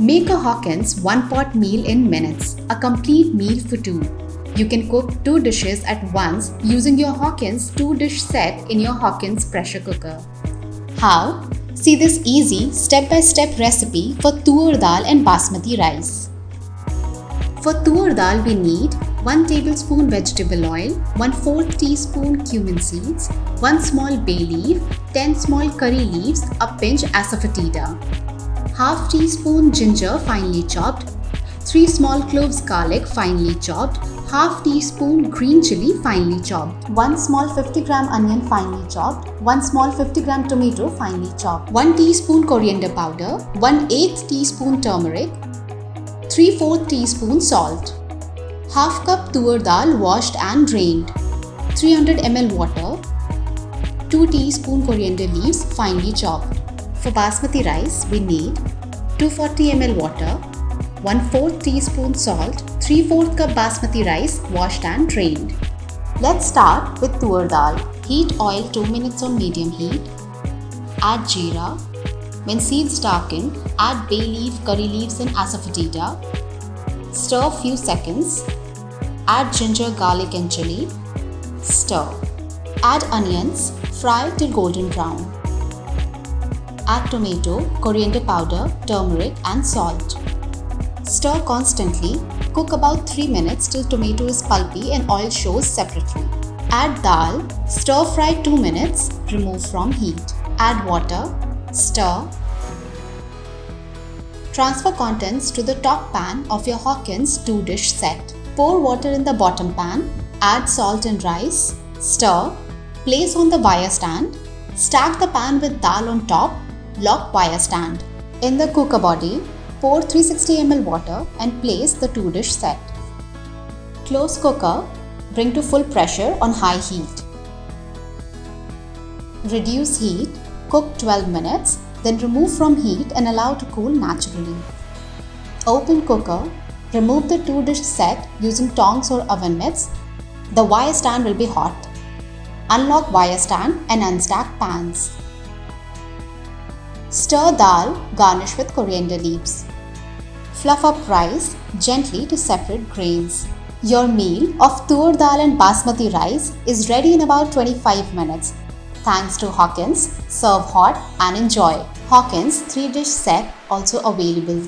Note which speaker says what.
Speaker 1: Make a Hawkins one-pot meal in minutes, a complete meal for two. You can cook 2 dishes at once using your Hawkins 2-dish set in your Hawkins Pressure Cooker. How? See this easy step-by-step recipe for toor dal and basmati rice. For toor dal, we need 1 tablespoon vegetable oil, 1/4 teaspoon cumin seeds, 1 small bay leaf, 10 small curry leaves, a pinch asafoetida, half teaspoon ginger finely chopped, 3 small cloves garlic finely chopped, half teaspoon green chili finely chopped, 1 small 50-gram onion finely chopped, 1 small 50-gram tomato finely chopped, 1 teaspoon coriander powder, 1/8 teaspoon turmeric, 3/4 teaspoon salt, half cup toor dal washed and drained, 300 ml water, 2 teaspoon coriander leaves finely chopped. For basmati rice, we need 240 ml water, 1/4 teaspoon salt, 3/4 cup basmati rice washed and drained. Let's start with toor dal. Heat oil 2 minutes on medium heat. Add jeera. When seeds darken, add bay leaf, curry leaves and asafoetida. Stir few seconds. Add ginger, garlic and chili. Stir. Add onions. Fry till golden brown. Add tomato, coriander powder, turmeric and salt. Stir constantly. Cook about 3 minutes till tomato is pulpy and oil shows separately. Add dal. Stir fry 2 minutes. Remove from heat. Add water. Stir. Transfer contents to the top pan of your Hawkins 2-dish set. Pour water in the bottom pan. Add salt and rice. Stir. Place on the wire stand. Stack the pan with dal on top. Lock wire stand. In the cooker body, pour 360 ml water and place the 2-dish set. Close cooker. Bring to full pressure on high heat. Reduce heat. Cook 12 minutes. Then remove from heat and allow to cool naturally. Open cooker. Remove the 2-dish set using tongs or oven mitts. The wire stand will be hot. Unlock wire stand and unstack pans. Stir dal, garnish with coriander leaves. Fluff up rice gently to separate grains. Your meal of toor dal and basmati rice is ready in about 25 minutes. Thanks to Hawkins, serve hot and enjoy. Hawkins 3-dish set also available.